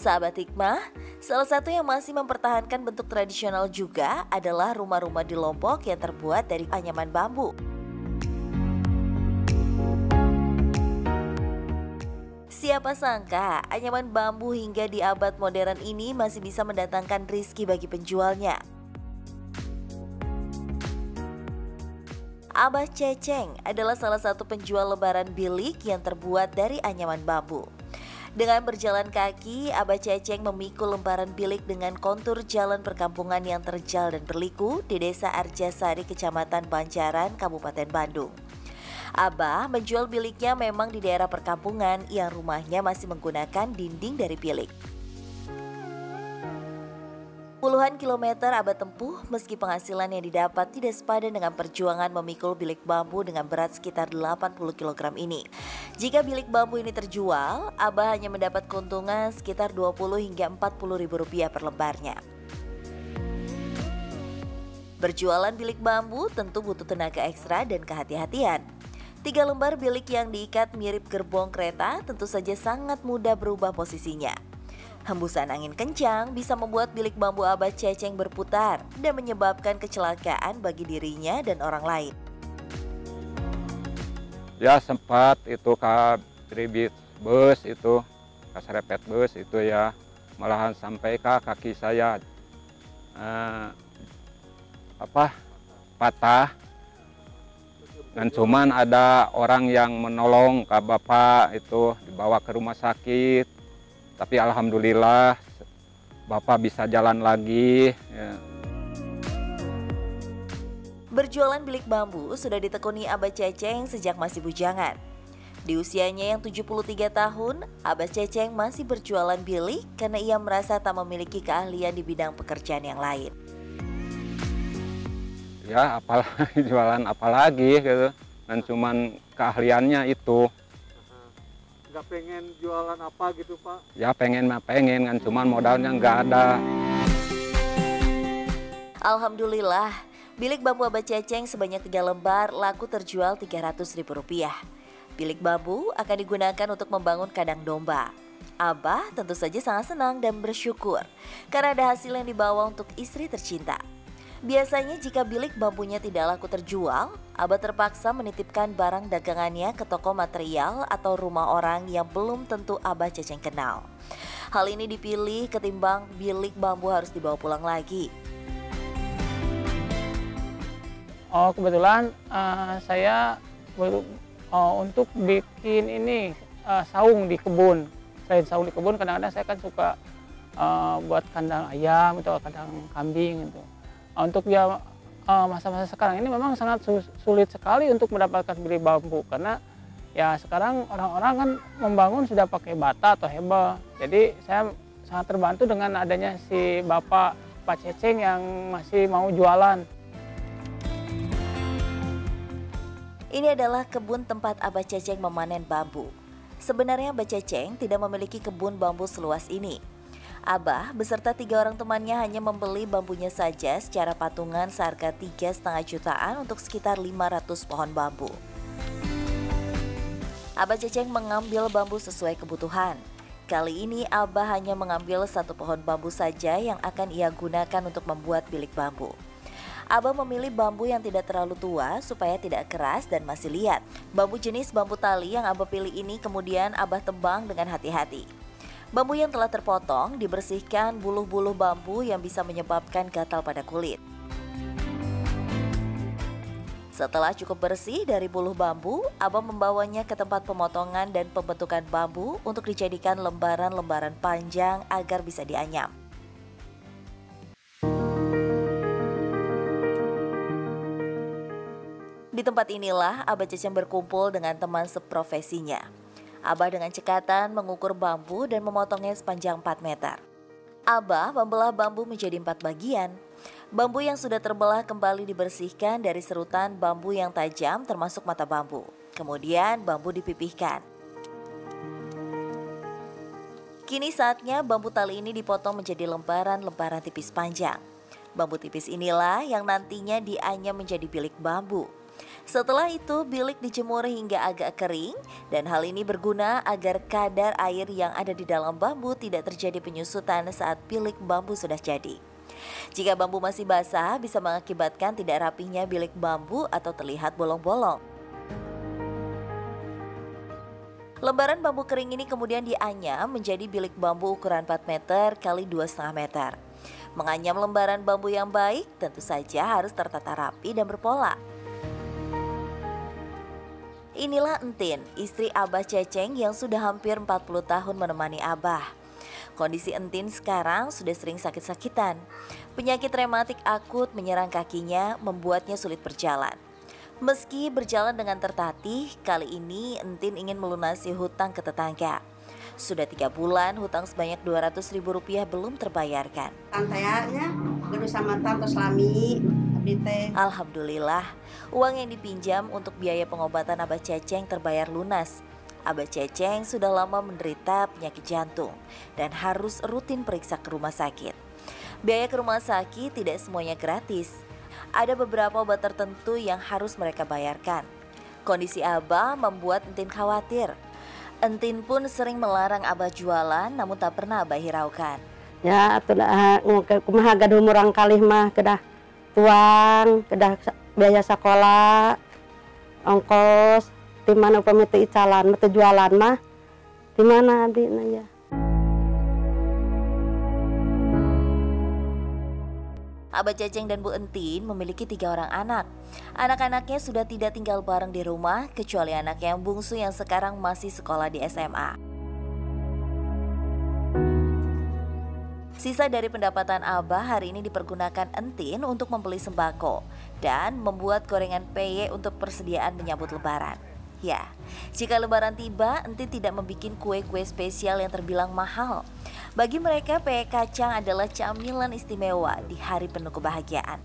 Sahabat Hikmah, salah satu yang masih mempertahankan bentuk tradisional juga adalah rumah-rumah di Lombok yang terbuat dari anyaman bambu. Siapa sangka anyaman bambu hingga di abad modern ini masih bisa mendatangkan rizki bagi penjualnya. Abah Ceceng adalah salah satu penjual lembaran bilik yang terbuat dari anyaman bambu. Dengan berjalan kaki, Abah Ceceng memikul lembaran bilik dengan kontur jalan perkampungan yang terjal dan berliku di Desa Arjasari, Kecamatan Banjaran, Kabupaten Bandung. Abah menjual biliknya memang di daerah perkampungan yang rumahnya masih menggunakan dinding dari bilik. Puluhan kilometer Abah tempuh meski penghasilan yang didapat tidak sepadan dengan perjuangan memikul bilik bambu dengan berat sekitar 80 kg ini. Jika bilik bambu ini terjual, Abah hanya mendapat keuntungan sekitar 20 hingga 40 ribu rupiah per lembarnya. Berjualan bilik bambu tentu butuh tenaga ekstra dan kehati-hatian. 3 lembar bilik yang diikat mirip gerbong kereta tentu saja sangat mudah berubah posisinya. Hembusan angin kencang bisa membuat bilik bambu Abah Ceceng berputar dan menyebabkan kecelakaan bagi dirinya dan orang lain. Ya sempat itu tribit bus itu, serepet bus itu ya, malahan sampai kaki saya patah. Dan cuman ada orang yang menolong ke bapak itu dibawa ke rumah sakit. Tapi alhamdulillah bapak bisa jalan lagi. Ya. Berjualan bilik bambu sudah ditekuni Abah Ceceng sejak masih bujangan. Di usianya yang 73 tahun, Abah Ceceng masih berjualan bilik karena ia merasa tak memiliki keahlian di bidang pekerjaan yang lain. Ya apalagi jualan apalagi gitu. Dan cuman keahliannya itu. Nggak pengen jualan apa gitu Pak? Ya pengen kan, cuman modalnya nggak ada. Alhamdulillah, bilik bambu Abah Ceceng sebanyak 3 lembar laku terjual Rp300.000. Bilik bambu akan digunakan untuk membangun kandang domba. Abah tentu saja sangat senang dan bersyukur karena ada hasil yang dibawa untuk istri tercinta. Biasanya jika bilik bambunya tidak laku terjual, Abah terpaksa menitipkan barang dagangannya ke toko material atau rumah orang yang belum tentu Abah Ceceng kenal. Hal ini dipilih ketimbang bilik bambu harus dibawa pulang lagi. Oh kebetulan saya untuk bikin ini saung di kebun. Selain saung di kebun, kadang-kadang saya kan suka buat kandang ayam atau kandang kambing gitu. Untuk dia masa-masa sekarang ini memang sangat sulit sekali untuk mendapatkan bilik bambu karena ya sekarang orang-orang kan membangun sudah pakai bata atau hebel. Jadi saya sangat terbantu dengan adanya si Pak Ceceng yang masih mau jualan. Ini adalah kebun tempat Abah Ceceng memanen bambu. Sebenarnya Abah Ceceng tidak memiliki kebun bambu seluas ini. Abah beserta 3 orang temannya hanya membeli bambunya saja secara patungan seharga 3,5 jutaan untuk sekitar 500 pohon bambu. Abah Ceceng mengambil bambu sesuai kebutuhan. Kali ini Abah hanya mengambil 1 pohon bambu saja yang akan ia gunakan untuk membuat bilik bambu. Abah memilih bambu yang tidak terlalu tua supaya tidak keras dan masih liat. Bambu jenis bambu tali yang Abah pilih ini kemudian Abah tebang dengan hati-hati. Bambu yang telah terpotong dibersihkan buluh-buluh bambu yang bisa menyebabkan gatal pada kulit. Setelah cukup bersih dari buluh bambu, Abah membawanya ke tempat pemotongan dan pembentukan bambu untuk dijadikan lembaran-lembaran panjang agar bisa dianyam. Di tempat inilah Abah Ceceng berkumpul dengan teman seprofesinya. Abah dengan cekatan mengukur bambu dan memotongnya sepanjang 4 meter. Abah membelah bambu menjadi 4 bagian. Bambu yang sudah terbelah kembali dibersihkan dari serutan bambu yang tajam termasuk mata bambu. Kemudian bambu dipipihkan. Kini saatnya bambu tali ini dipotong menjadi lembaran-lembaran tipis panjang. Bambu tipis inilah yang nantinya dianyam menjadi bilik bambu. Setelah itu bilik dijemur hingga agak kering dan hal ini berguna agar kadar air yang ada di dalam bambu tidak terjadi penyusutan saat bilik bambu sudah jadi. Jika bambu masih basah bisa mengakibatkan tidak rapinya bilik bambu atau terlihat bolong-bolong. Lembaran bambu kering ini kemudian dianyam menjadi bilik bambu ukuran 4 meter kali 2,5 meter. Menganyam lembaran bambu yang baik tentu saja harus tertata rapi dan berpola. Inilah Entin, istri Abah Ceceng yang sudah hampir 40 tahun menemani Abah. Kondisi Entin sekarang sudah sering sakit-sakitan. Penyakit rematik akut menyerang kakinya membuatnya sulit berjalan. Meski berjalan dengan tertatih, kali ini Entin ingin melunasi hutang ke tetangga. Sudah 3 bulan hutang sebanyak Rp200.000 belum terbayarkan. Tantanya gede sama tante Slami. Alhamdulillah, uang yang dipinjam untuk biaya pengobatan Abah Ceceng terbayar lunas. Abah Ceceng sudah lama menderita penyakit jantung dan harus rutin periksa ke rumah sakit. Biaya ke rumah sakit tidak semuanya gratis. Ada beberapa obat tertentu yang harus mereka bayarkan. Kondisi Abah membuat Entin khawatir. Entin pun sering melarang Abah jualan namun tak pernah Abah hiraukan. Ya, atulah kumaha gaduh murang kalih mah kedah tuang, kedah biaya sekolah, ongkos, di mana pamiti icalan, mati jualan mah, di mana abdi ya. Abah Ceceng dan Bu Entin memiliki 3 orang anak. Anak-anaknya sudah tidak tinggal bareng di rumah, kecuali anak yang bungsu yang sekarang masih sekolah di SMA. Sisa dari pendapatan Abah hari ini dipergunakan Entin untuk membeli sembako dan membuat gorengan peye untuk persediaan menyambut lebaran. Ya, jika lebaran tiba, Entin tidak membuat kue-kue spesial yang terbilang mahal. Bagi mereka, peye kacang adalah camilan istimewa di hari penuh kebahagiaan.